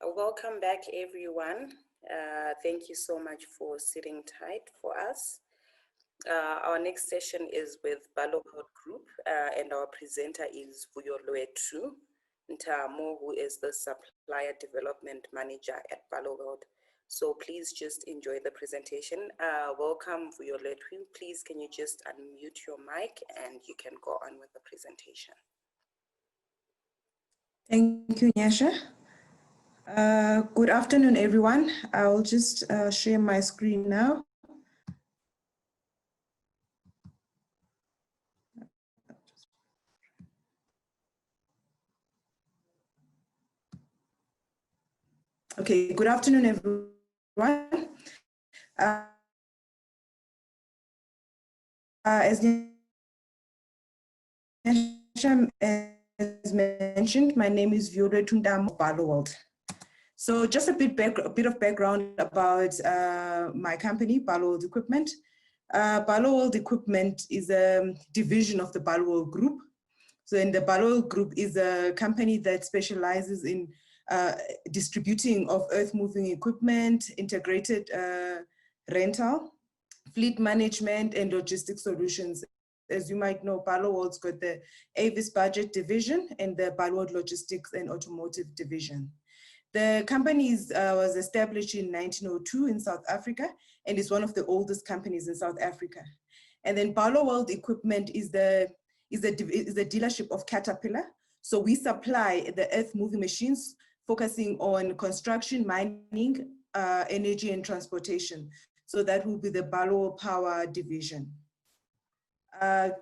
Welcome back, everyone. Thank you so much for sitting tight for us. Our next session is with Barloworld Group, and our presenter is Vuyolwethu Ntamo, who is the Supplier Development Manager at Barloworld. So please just enjoy the presentation. Welcome, Vuyolwethu. Please, can you just unmute your mic and you can go on with the presentation. Thank you, Nyasha. Good afternoon, everyone. I'll just share my screen now. Okay, good afternoon, everyone. As Nyasha has mentioned, my name is Vuyolwethu Ntamo of Barloworld. So just a bit of background about my company, Barloworld Equipment. Barloworld Equipment is a division of the Barloworld Group. So the Barloworld Group is a company that specializes in distributing of earth-moving equipment, integrated rental, fleet management, and logistics solutions. As you might know, Barloworld's got the Avis Budget Division and the Barloworld Logistics and Automotive Division. The company was established in 1902 in South Africa and is one of the oldest companies in South Africa. And then Barloworld Equipment is a dealership of Caterpillar. So we supply the earth-moving machines focusing on construction, mining, energy, and transportation. So that will be the Barloworld Power Division.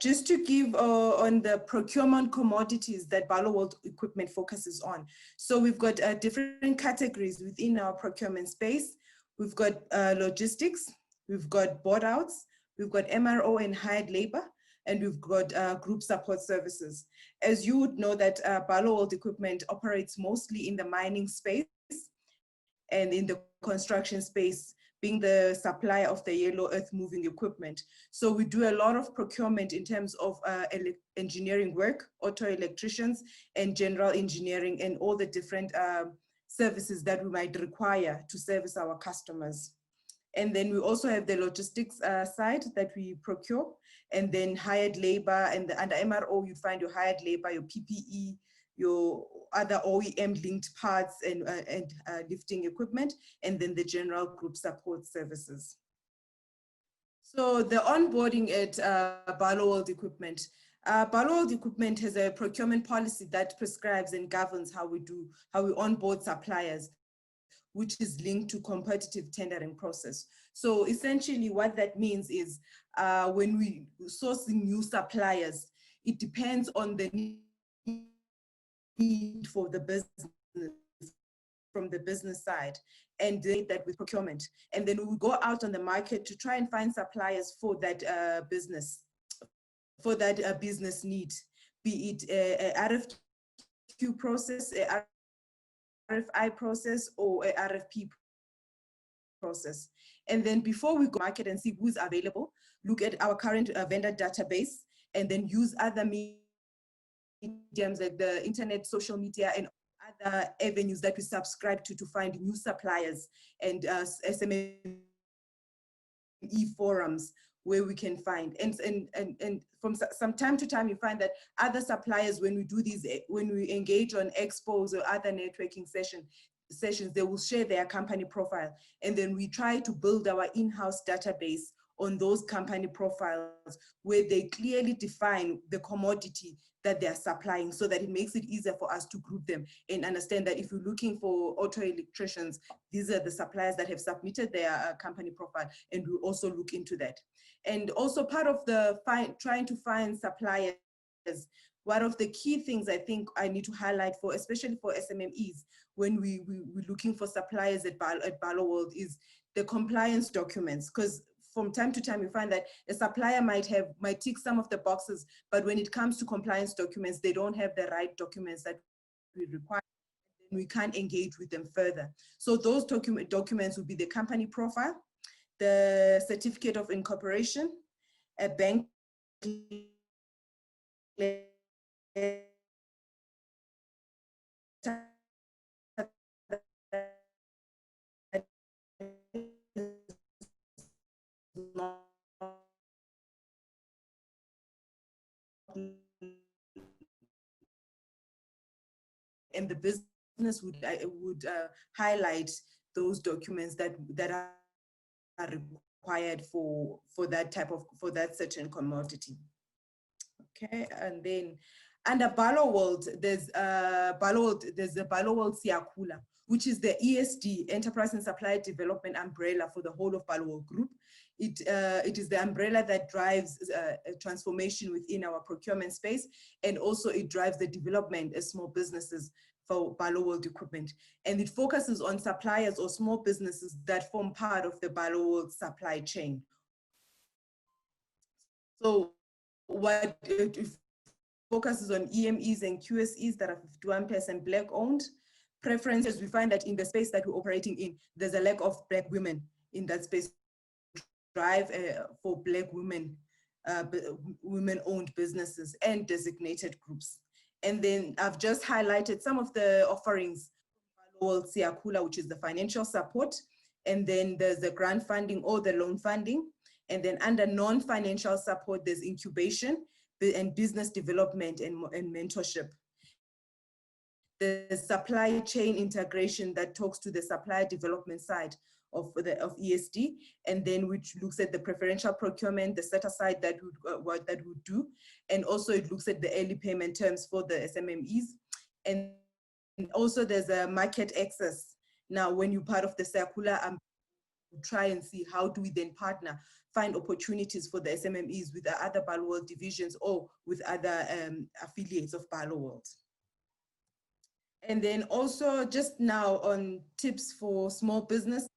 Just to give on the procurement commodities that Barloworld Equipment focuses on. So we've got different categories within our procurement space. We've got logistics, we've got board outs, we've got MRO and hired labor, and we've got group support services. As you would know that Barloworld Equipment operates mostly in the mining space and in the construction space, being the supplier of the yellow earth moving equipment. So we do a lot of procurement in terms of engineering work, auto electricians, and general engineering, and all the different services that we might require to service our customers. And then we also have the logistics side that we procure, and then hired labor, and under MRO, you find your hired labor, your PPE, your other OEM linked parts and lifting equipment, and then the general group support services. So the onboarding at Barloworld Equipment. Barloworld Equipment has a procurement policy that prescribes and governs how we onboard suppliers, which is linked to competitive tendering process. So essentially what that means is when we sourcing new suppliers, it depends on the need for the business from the business side, and that with procurement. And then we go out on the market to try and find suppliers for that business need, be it a RFQ process, a RFI process, or a RFP process. And then before we go to market and see who's available, look at our current vendor database, and then use other mediums like the internet, social media, and other avenues that we subscribe to find new suppliers, and SME forums where we can find. And from some time to time, you find that other suppliers, when we engage on expos or other networking sessions, they will share their company profile. And then we try to build our in-house database on those company profiles where they clearly define the commodity that they're supplying, so that it makes it easier for us to group them and understand that if you're looking for auto electricians, these are the suppliers that have submitted their company profile, and we'll also look into that. And also part of the trying to find suppliers, one of the key things I think I need to highlight for, especially for SMMEs, when we're looking for suppliers at Barloworld, is the compliance documents. Because from time to time, we find that a supplier might tick some of the boxes, but when it comes to compliance documents, they don't have the right documents that we require, and we can't engage with them further. So those documents would be the company profile, the certificate of incorporation, a bank and the business would highlight those documents that are required for that certain commodity. Okay, and then under Barloworld, there's the Barloworld Siakula, which is the ESD, Enterprise and Supply Development umbrella for the whole of Barloworld Group. It is the umbrella that drives a transformation within our procurement space, and also it drives the development of small businesses for Barloworld equipment. And it focuses on suppliers or small businesses that form part of the Barloworld supply chain. So what it focuses on EMEs and QSEs that are 51% Black owned. Preferences, we find that in the space that we're operating in, there's a lack of Black women in that space. Drive for Black women, women-owned businesses and designated groups. And then I've just highlighted some of the offerings, Siakula, which is the financial support. And then there's the grant funding or the loan funding. And then under non-financial support, there's incubation and business development and mentorship. The supply chain integration that talks to the supply development side of ESD, and then which looks at the preferential procurement, the set aside that what that would do, and also it looks at the early payment terms for the SMMEs, and also there's a market access. Now, when you're part of the circular, try and see how do we then partner, find opportunities for the SMMEs with the other Barloworld divisions or with other affiliates of Barloworld. And then also just now on tips for small business,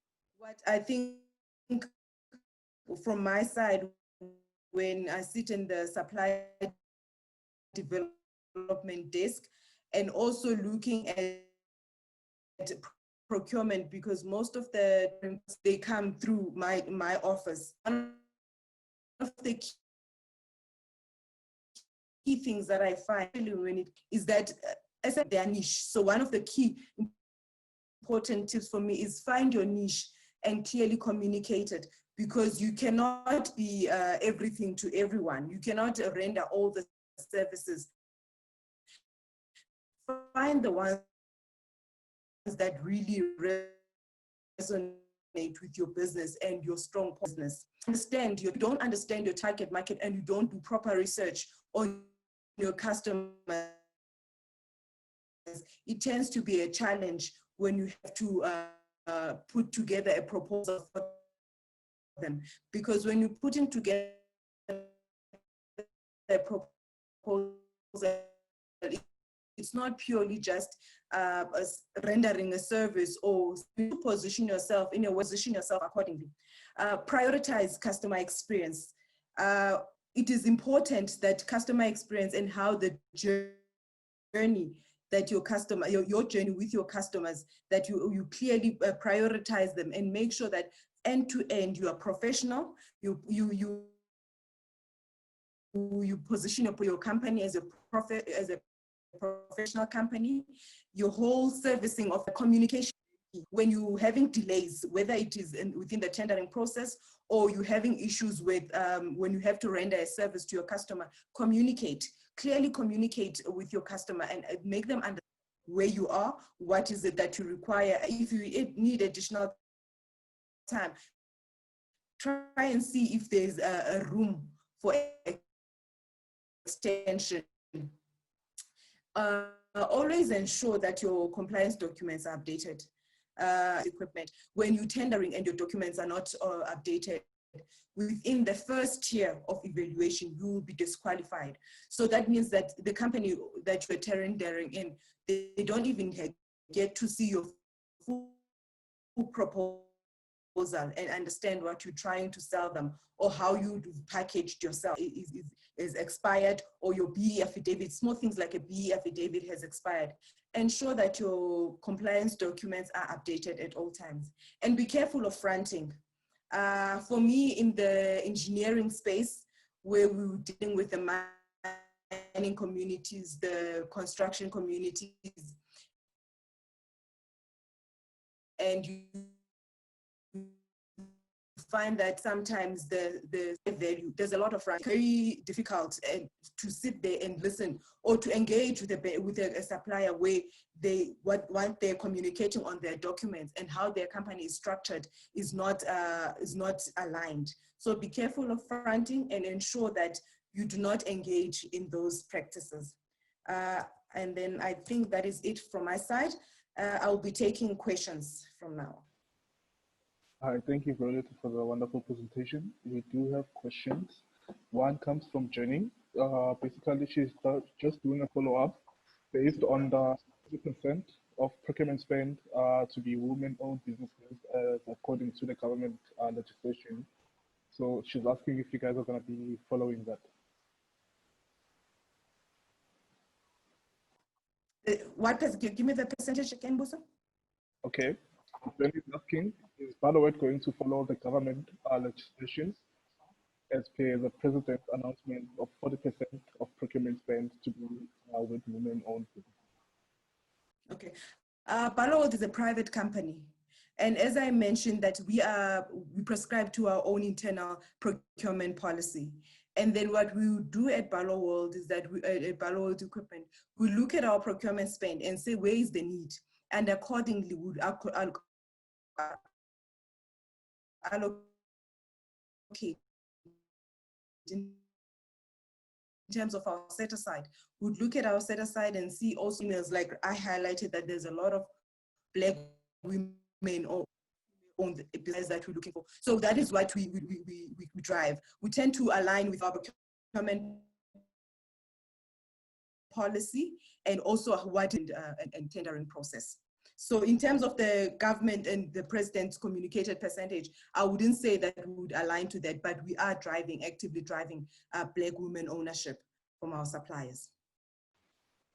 what I think from my side, when I sit in the supply development desk and also looking at procurement, because most of they come through my office. One of the key things that I find when it is that their niche. So one of the key important tips for me is find your niche and clearly communicate it, because you cannot be everything to everyone. You cannot render all the services. Find the ones that really resonate with your business and your strong business. Understand, you don't understand your target market and you don't do proper research on your customers, it tends to be a challenge when you have to put together a proposal for them. Because when you're putting together a proposal, it's not purely just rendering a service, or you position yourself in a way, position yourself accordingly. Prioritize customer experience. It is important that customer experience and how the journey that your customer, your journey with your customers, that you clearly prioritize them and make sure that end to end you are professional. You position your company as a professional company. Your whole servicing of the communication. When you're having delays, whether it is within the tendering process or you're having issues with when you have to render a service to your customer, clearly communicate with your customer and make them understand where you are, what is it that you require. If you need additional time, try and see if there's a room for extension. Always ensure that your compliance documents are updated. Equipment, when you're tendering and your documents are not updated, within the first year of evaluation, you will be disqualified. So that means that the company that you're tendering in, they don't even get to see your full proposal and understand what you're trying to sell them, or how you packaged yourself is expired, or your BE affidavit, small things like a BE affidavit has expired. Ensure that your compliance documents are updated at all times. And be careful of fronting. For me, in the engineering space, where we were dealing with the mining communities, the construction communities, and you find that sometimes the value, there's a lot of very difficult to sit there and listen or to engage with a supplier where what they're communicating on their documents and how their company is structured is not aligned. So be careful of fronting and ensure that you do not engage in those practices. And then I think that is it from my side. I'll be taking questions from now. Hi, thank you, Violeta, for the wonderful presentation. We do have questions. One comes from Jenny. Basically, she's just doing a follow-up based on the 30% of procurement spend to be women-owned businesses according to the government legislation. So she's asking if you guys are going to be following that. Give me the percentage again, Busa. Okay. Then he's asking, is Barloworld going to follow the government legislation as per the president's announcement of 40% of procurement spend to be with women-owned businesses? Okay. Barloworld is a private company. And as I mentioned, that we prescribe to our own internal procurement policy. And then what we do at Barloworld is that at Barloworld Equipment, we look at our procurement spend and say, where is the need? And accordingly, we would allocate in terms of our set aside. We'd look at our set aside and see also emails like I highlighted that there's a lot of Black women or on the business that we're looking for. So that is what we drive. We tend to align with our procurement policy and also what and tendering process. So in terms of the government and the president's communicated percentage, I wouldn't say that we would align to that, but we are actively driving Black women ownership from our suppliers.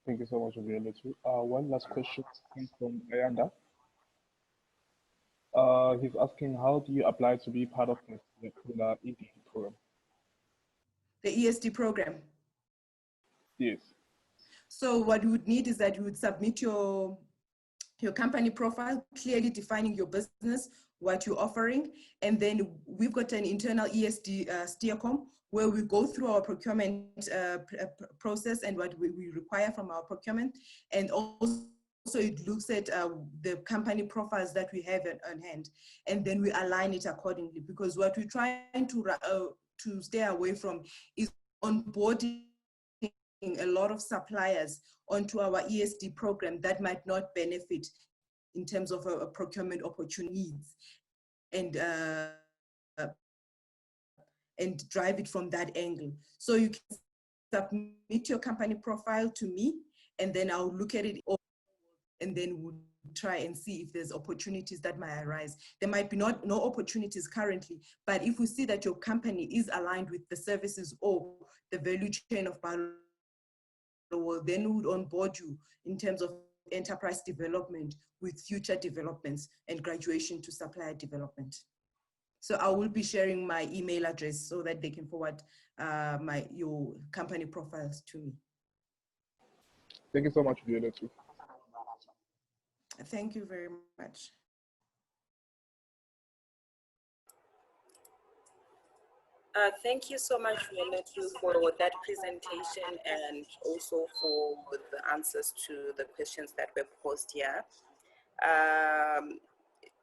Thank you so much, Violeta. One last question comes from Ayanda. He's asking, how do you apply to be part of the ED program? The ESD program? Yes. So what you would need is that you would submit your company profile, clearly defining your business, what you're offering. And then we've got an internal ESD steercom where we go through our procurement process and what we require from our procurement. And also it looks at the company profiles that we have on hand, and then we align it accordingly, because what we're trying to stay away from is onboarding a lot of suppliers onto our ESD program that might not benefit in terms of procurement opportunities and drive it from that angle. So you can submit your company profile to me, and then I'll look at it all, and then we'll try and see if there's opportunities that might arise. There might be no opportunities currently, but if we see that your company is aligned with the services or the value chain of Barloworld, then we would onboard you in terms of enterprise development with future developments and graduation to supplier development. So I will be sharing my email address so that they can forward your company profiles to me. Thank you so much, Violeta. Thank you very much. Thank you so much, Violeta, for that presentation and also for the answers to the questions that were posed here.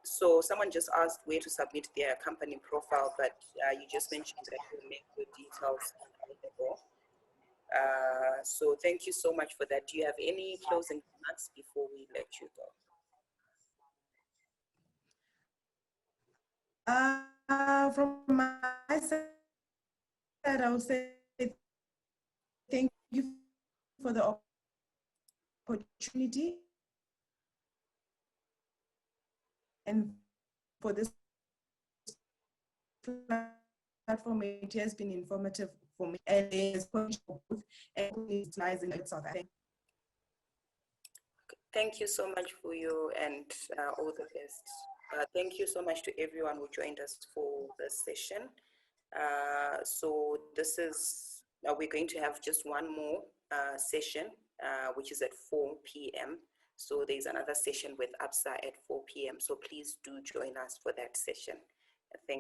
So someone just asked where to submit their company profile, but you just mentioned that you'll make the details available. So thank you so much for that. Do you have any closing remarks before we let you go? From my side, I would say thank you for the opportunity and for this platform. It has been informative for me, and it's utilizing South Africa. Thank you so much for you, and all the best. Thank you so much to everyone who joined us for this session. So this is, we're going to have just one more session, which is at 4 p.m. So there's another session with ABSA at 4 p.m. So please do join us for that session. Thank you.